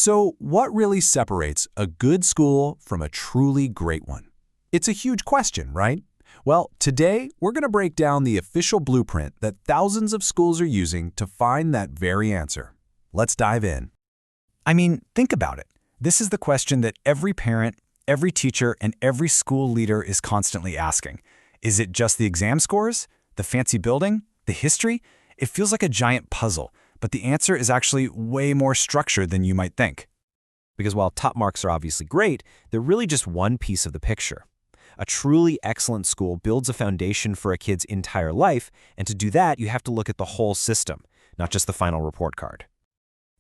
So what really separates a good school from a truly great one? It's a huge question, right? Well, today we're going to break down the official blueprint that thousands of schools are using to find that very answer. Let's dive in. I mean, think about it. This is the question that every parent, every teacher, and every school leader is constantly asking. Is it just the exam scores? The fancy building? The history? It feels like a giant puzzle, but the answer is actually way more structured than you might think. Because while top marks are obviously great, they're really just one piece of the picture. A truly excellent school builds a foundation for a kid's entire life, and to do that, you have to look at the whole system, not just the final report card.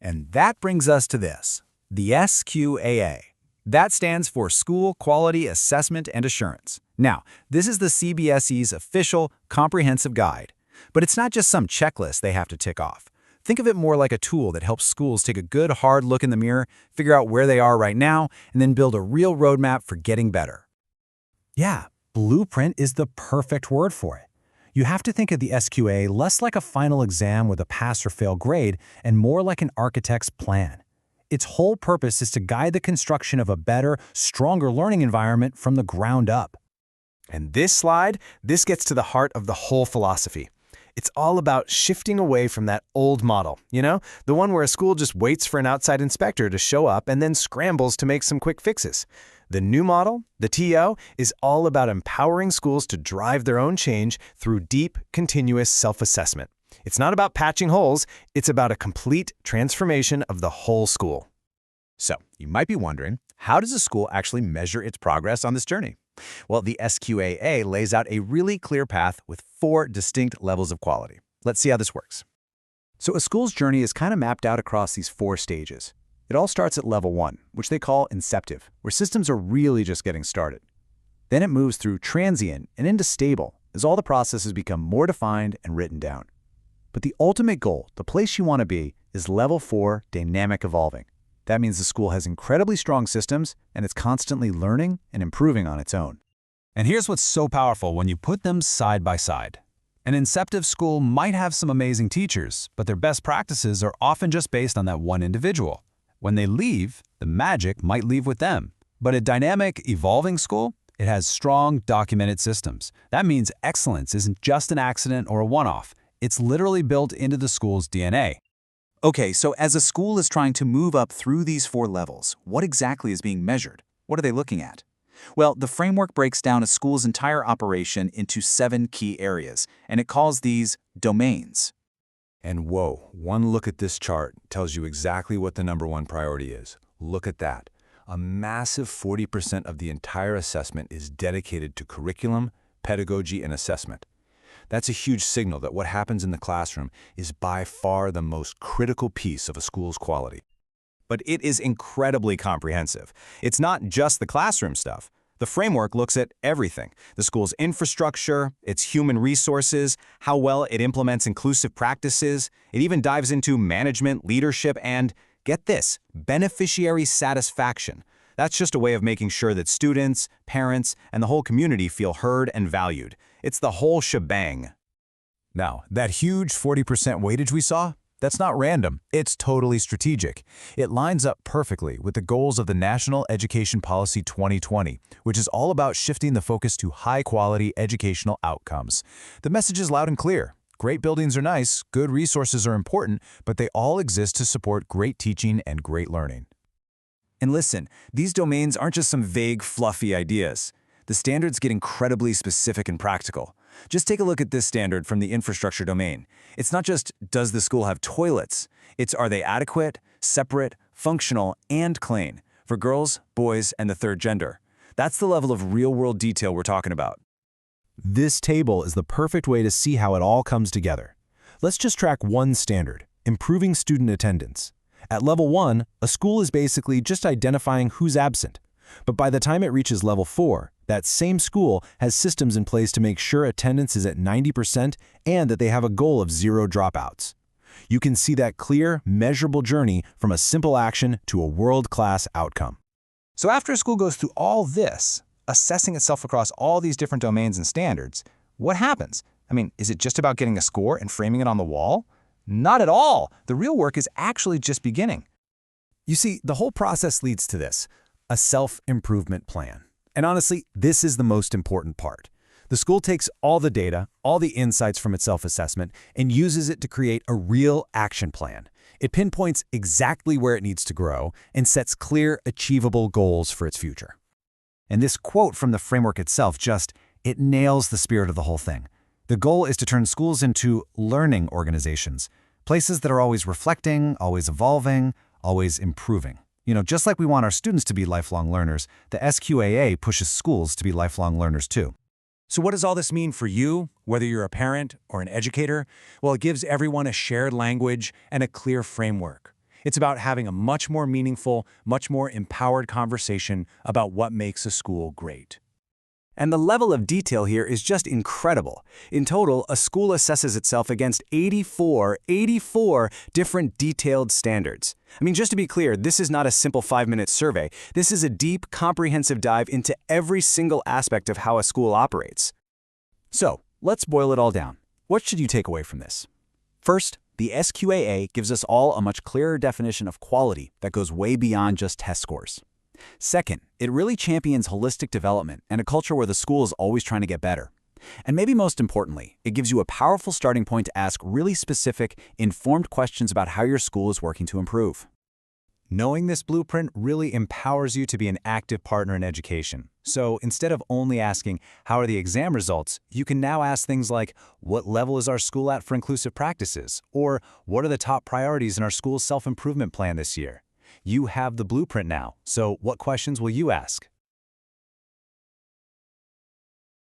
And that brings us to this, the SQAA. That stands for School Quality Assessment and Assurance. Now, this is the CBSE's official comprehensive guide. But it's not just some checklist they have to tick off. Think of it more like a tool that helps schools take a good hard look in the mirror, figure out where they are right now, and then build a real roadmap for getting better. Yeah, blueprint is the perfect word for it. You have to think of the SQA less like a final exam with a pass or fail grade and more like an architect's plan. Its whole purpose is to guide the construction of a better, stronger learning environment from the ground up. And this gets to the heart of the whole philosophy. It's all about shifting away from that old model, the one where a school just waits for an outside inspector to show up and then scrambles to make some quick fixes. The new model, the TO, is all about empowering schools to drive their own change through deep, continuous self-assessment. It's not about patching holes, it's about a complete transformation of the whole school. So, you might be wondering, how does a school actually measure its progress on this journey? Well, the SQAA lays out a really clear path with 4 distinct levels of quality. Let's see how this works. So a school's journey is kind of mapped out across these 4 stages. It all starts at level 1, which they call inceptive, where systems are really just getting started. Then it moves through transient and into stable as all the processes become more defined and written down. But the ultimate goal, the place you want to be, is level 4, dynamic evolving. That means the school has incredibly strong systems and it's constantly learning and improving on its own. And here's what's so powerful when you put them side by side. An inceptive school might have some amazing teachers, but their best practices are often just based on that one individual. When they leave, the magic might leave with them. But a dynamic, evolving school, it has strong, documented systems. That means excellence isn't just an accident or a one-off. It's literally built into the school's DNA. Okay, so as a school is trying to move up through these 4 levels, what exactly is being measured? What are they looking at? Well, the framework breaks down a school's entire operation into 7 key areas, and it calls these domains. And whoa, one look at this chart tells you exactly what the #1 priority is. Look at that. A massive 40% of the entire assessment is dedicated to curriculum, pedagogy, and assessment. That's a huge signal that what happens in the classroom is by far the most critical piece of a school's quality. But it is incredibly comprehensive. It's not just the classroom stuff. The framework looks at everything: the school's infrastructure, its human resources, how well it implements inclusive practices. It even dives into management, leadership, and, get this, beneficiary satisfaction. That's just a way of making sure that students, parents, and the whole community feel heard and valued. It's the whole shebang. Now, that huge 40% weightage we saw, that's not random. It's totally strategic. It lines up perfectly with the goals of the National Education Policy 2020, which is all about shifting the focus to high-quality educational outcomes. The message is loud and clear. Great buildings are nice, good resources are important, but they all exist to support great teaching and great learning. And listen, these domains aren't just some vague, fluffy ideas. The standards get incredibly specific and practical. Just take a look at this standard from the infrastructure domain. It's not just, does the school have toilets? It's, are they adequate, separate, functional, and clean for girls, boys, and the third gender? That's the level of real-world detail we're talking about. This table is the perfect way to see how it all comes together. Let's just track one standard, improving student attendance. At level 1, a school is basically just identifying who's absent. But by the time it reaches level 4, that same school has systems in place to make sure attendance is at 90% and that they have a goal of 0 dropouts. You can see that clear, measurable journey from a simple action to a world-class outcome. So after a school goes through all this, assessing itself across all these different domains and standards, what happens? I mean, is it just about getting a score and framing it on the wall? Not at all. The real work is actually just beginning. You see, the whole process leads to this, a self-improvement plan. And honestly, this is the most important part. The school takes all the data, all the insights from its self-assessment, and uses it to create a real action plan. It pinpoints exactly where it needs to grow and sets clear, achievable goals for its future. And this quote from the framework itself it nails the spirit of the whole thing. The goal is to turn schools into learning organizations, places that are always reflecting, always evolving, always improving. Just like we want our students to be lifelong learners, the SQAA pushes schools to be lifelong learners too. So what does all this mean for you, whether you're a parent or an educator? Well, it gives everyone a shared language and a clear framework. It's about having a much more meaningful, much more empowered conversation about what makes a school great. And the level of detail here is just incredible. In total, a school assesses itself against 84 different detailed standards. I mean, just to be clear, this is not a simple 5-minute survey. This is a deep, comprehensive dive into every single aspect of how a school operates. So, let's boil it all down. What should you take away from this? First, the SQAA gives us all a much clearer definition of quality that goes way beyond just test scores. Second, it really champions holistic development and a culture where the school is always trying to get better. And maybe most importantly, it gives you a powerful starting point to ask really specific, informed questions about how your school is working to improve. Knowing this blueprint really empowers you to be an active partner in education. So instead of only asking, how are the exam results, you can now ask things like, what level is our school at for inclusive practices? Or what are the top priorities in our school's self-improvement plan this year? You have the blueprint now, so what questions will you ask?